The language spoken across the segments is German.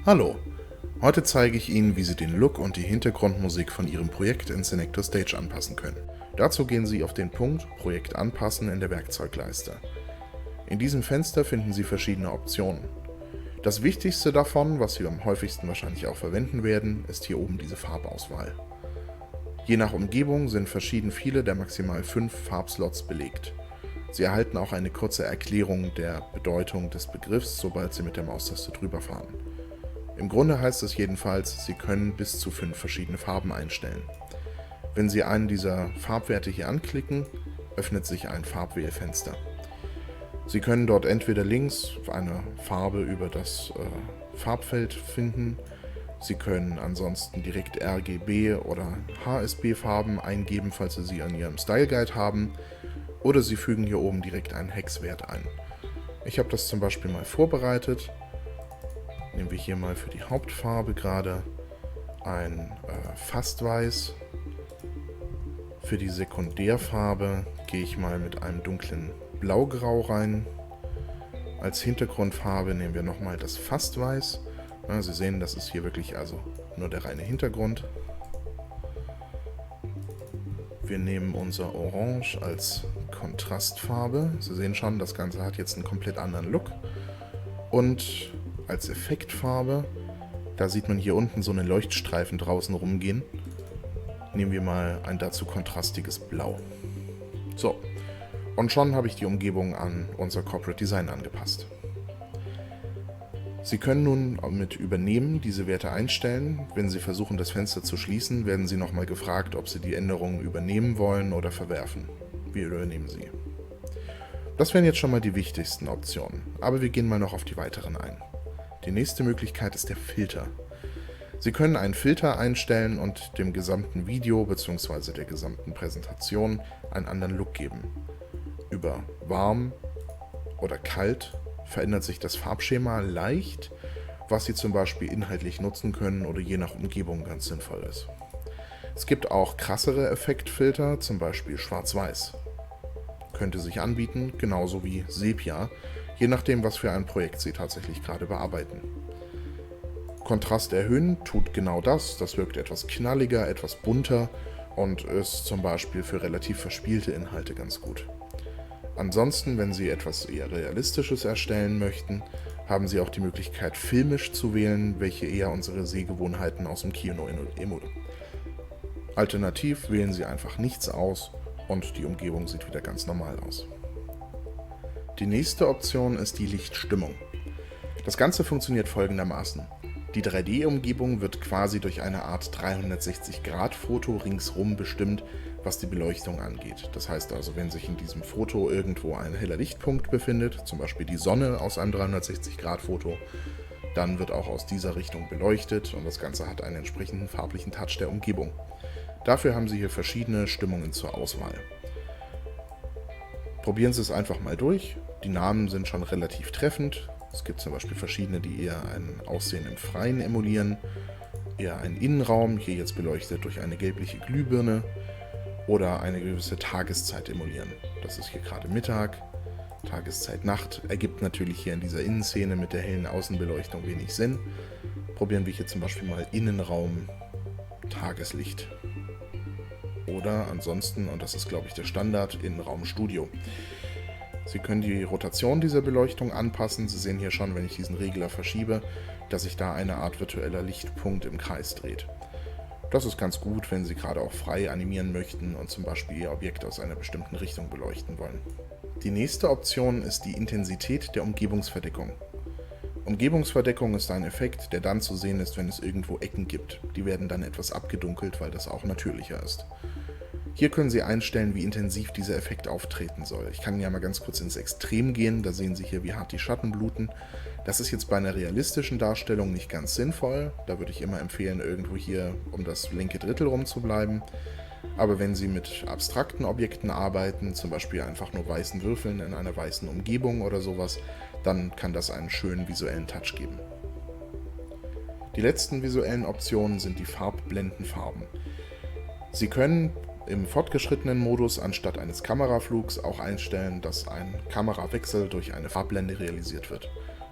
Hallo, heute zeige ich Ihnen, wie Sie den Look und die Hintergrundmusik von Ihrem Projekt in Senector Stage anpassen können. Dazu gehen Sie auf den Punkt Projekt anpassen in der Werkzeugleiste. In diesem Fenster finden Sie verschiedene Optionen. Das wichtigste davon, was Sie am häufigsten wahrscheinlich auch verwenden werden, ist hier oben diese Farbauswahl. Je nach Umgebung sind verschieden viele der maximal 5 Farbslots belegt. Sie erhalten auch eine kurze Erklärung der Bedeutung des Begriffs, sobald Sie mit der Maustaste drüber fahren. Im Grunde heißt es jedenfalls, Sie können bis zu 5 verschiedene Farben einstellen. Wenn Sie einen dieser Farbwerte hier anklicken, öffnet sich ein Farbwählfenster. Sie können dort entweder links eine Farbe über das Farbfeld finden, Sie können ansonsten direkt RGB oder HSB-Farben eingeben, falls Sie sie an Ihrem Style Guide haben, oder Sie fügen hier oben direkt einen Hexwert ein. Ich habe das zum Beispiel mal vorbereitet. Nehmen wir hier mal für die Hauptfarbe gerade ein fast weiß. Für die Sekundärfarbe gehe ich mal mit einem dunklen Blaugrau rein. Als Hintergrundfarbe nehmen wir nochmal das fast weiß. Ja, Sie sehen, das ist hier wirklich also nur der reine Hintergrund. Wir nehmen unser Orange als Kontrastfarbe. Sie sehen schon, das Ganze hat jetzt einen komplett anderen Look. Und als Effektfarbe, da sieht man hier unten so eine Leuchtstreifen draußen rumgehen, nehmen wir mal ein dazu kontrastiges Blau. So, und schon habe ich die Umgebung an unser Corporate Design angepasst. Sie können nun mit Übernehmen diese Werte einstellen. Wenn Sie versuchen, das Fenster zu schließen, werden Sie nochmal gefragt, ob Sie die Änderungen übernehmen wollen oder verwerfen. Wir übernehmen sie. Das wären jetzt schon mal die wichtigsten Optionen, aber wir gehen mal noch auf die weiteren ein. Die nächste Möglichkeit ist der Filter. Sie können einen Filter einstellen und dem gesamten Video bzw. der gesamten Präsentation einen anderen Look geben. Über warm oder kalt verändert sich das Farbschema leicht, was Sie zum Beispiel inhaltlich nutzen können oder je nach Umgebung ganz sinnvoll ist. Es gibt auch krassere Effektfilter, zum Beispiel Schwarz-Weiß. Könnte sich anbieten, genauso wie Sepia, je nachdem, was für ein Projekt Sie tatsächlich gerade bearbeiten. Kontrast erhöhen tut genau das, das wirkt etwas knalliger, etwas bunter und ist zum Beispiel für relativ verspielte Inhalte ganz gut. Ansonsten, wenn Sie etwas eher Realistisches erstellen möchten, haben Sie auch die Möglichkeit, filmisch zu wählen, welche eher unsere Sehgewohnheiten aus dem Kino emulieren. Alternativ wählen Sie einfach nichts aus und die Umgebung sieht wieder ganz normal aus. Die nächste Option ist die Lichtstimmung. Das Ganze funktioniert folgendermaßen. Die 3D-Umgebung wird quasi durch eine Art 360-Grad-Foto ringsrum bestimmt, was die Beleuchtung angeht. Das heißt also, wenn sich in diesem Foto irgendwo ein heller Lichtpunkt befindet, zum Beispiel die Sonne aus einem 360-Grad-Foto, dann wird auch aus dieser Richtung beleuchtet und das Ganze hat einen entsprechenden farblichen Touch der Umgebung. Dafür haben Sie hier verschiedene Stimmungen zur Auswahl. Probieren Sie es einfach mal durch. Die Namen sind schon relativ treffend. Es gibt zum Beispiel verschiedene, die eher ein Aussehen im Freien emulieren, eher einen Innenraum, hier jetzt beleuchtet durch eine gelbliche Glühbirne, oder eine gewisse Tageszeit emulieren. Das ist hier gerade Mittag, Tageszeit Nacht, ergibt natürlich hier in dieser Innenszene mit der hellen Außenbeleuchtung wenig Sinn. Probieren wir hier zum Beispiel mal Innenraum Tageslicht. Oder ansonsten, und das ist glaube ich der Standard, Innenraum Studio. Sie können die Rotation dieser Beleuchtung anpassen. Sie sehen hier schon, wenn ich diesen Regler verschiebe, dass sich da eine Art virtueller Lichtpunkt im Kreis dreht. Das ist ganz gut, wenn Sie gerade auch frei animieren möchten und zum Beispiel Ihr Objekt aus einer bestimmten Richtung beleuchten wollen. Die nächste Option ist die Intensität der Umgebungsverdeckung. Umgebungsverdeckung ist ein Effekt, der dann zu sehen ist, wenn es irgendwo Ecken gibt. Die werden dann etwas abgedunkelt, weil das auch natürlicher ist. Hier können Sie einstellen, wie intensiv dieser Effekt auftreten soll. Ich kann ja mal ganz kurz ins Extrem gehen, da sehen Sie hier, wie hart die Schatten bluten. Das ist jetzt bei einer realistischen Darstellung nicht ganz sinnvoll. Da würde ich immer empfehlen, irgendwo hier um das linke Drittel rumzubleiben. Aber wenn Sie mit abstrakten Objekten arbeiten, zum Beispiel einfach nur weißen Würfeln in einer weißen Umgebung oder sowas, dann kann das einen schönen visuellen Touch geben. Die letzten visuellen Optionen sind die Farbblendenfarben. Sie können im fortgeschrittenen Modus anstatt eines Kameraflugs auch einstellen, dass ein Kamerawechsel durch eine Farbblende realisiert wird.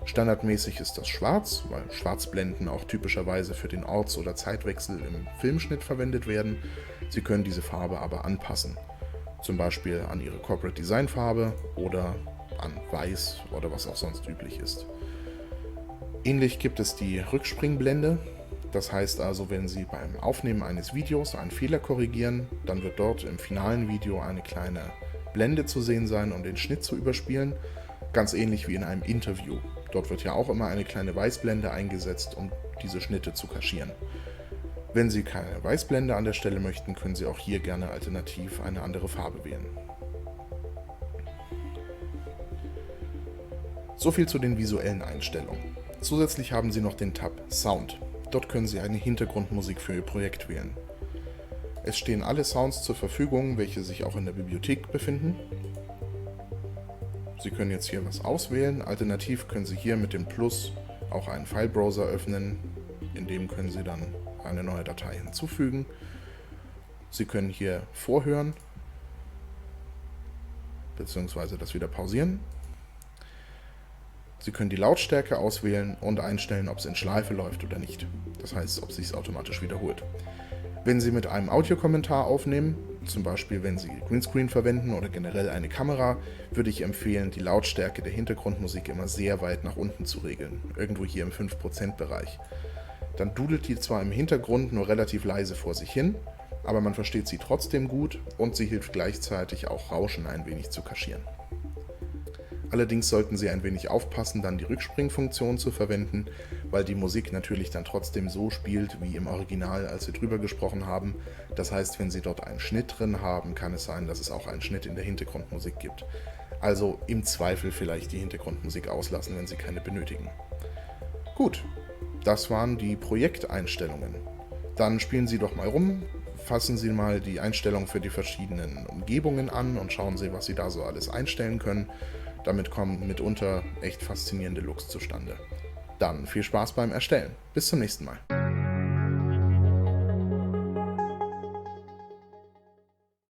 Standardmäßig ist das schwarz, weil Schwarzblenden auch typischerweise für den Orts- oder Zeitwechsel im Filmschnitt verwendet werden. Sie können diese Farbe aber anpassen, zum Beispiel an Ihre Corporate Design Farbe oder an Weiß oder was auch sonst üblich ist. Ähnlich gibt es die Rückspringblende. Das heißt also, wenn Sie beim Aufnehmen eines Videos einen Fehler korrigieren, dann wird dort im finalen Video eine kleine Blende zu sehen sein, um den Schnitt zu überspielen. Ganz ähnlich wie in einem Interview. Dort wird ja auch immer eine kleine Weißblende eingesetzt, um diese Schnitte zu kaschieren. Wenn Sie keine Weißblende an der Stelle möchten, können Sie auch hier gerne alternativ eine andere Farbe wählen. So viel zu den visuellen Einstellungen. Zusätzlich haben Sie noch den Tab Sound. Dort können Sie eine Hintergrundmusik für Ihr Projekt wählen. Es stehen alle Sounds zur Verfügung, welche sich auch in der Bibliothek befinden. Sie können jetzt hier was auswählen. Alternativ können Sie hier mit dem Plus auch einen File-Browser öffnen. In dem können Sie dann eine neue Datei hinzufügen. Sie können hier vorhören bzw. das wieder pausieren. Sie können die Lautstärke auswählen und einstellen, ob es in Schleife läuft oder nicht. Das heißt, ob es sich automatisch wiederholt. Wenn Sie mit einem Audiokommentar aufnehmen, zum Beispiel wenn Sie Greenscreen verwenden oder generell eine Kamera, würde ich empfehlen, die Lautstärke der Hintergrundmusik immer sehr weit nach unten zu regeln, irgendwo hier im 5% Bereich. Dann dudelt die zwar im Hintergrund nur relativ leise vor sich hin, aber man versteht sie trotzdem gut und sie hilft gleichzeitig auch Rauschen ein wenig zu kaschieren. Allerdings sollten Sie ein wenig aufpassen, dann die Rückspringfunktion zu verwenden, weil die Musik natürlich dann trotzdem so spielt wie im Original, als Sie drüber gesprochen haben. Das heißt, wenn Sie dort einen Schnitt drin haben, kann es sein, dass es auch einen Schnitt in der Hintergrundmusik gibt. Also im Zweifel vielleicht die Hintergrundmusik auslassen, wenn Sie keine benötigen. Gut, das waren die Projekteinstellungen. Dann spielen Sie doch mal rum, fassen Sie mal die Einstellungen für die verschiedenen Umgebungen an und schauen Sie, was Sie da so alles einstellen können. Damit kommen mitunter echt faszinierende Looks zustande. Dann viel Spaß beim Erstellen. Bis zum nächsten Mal.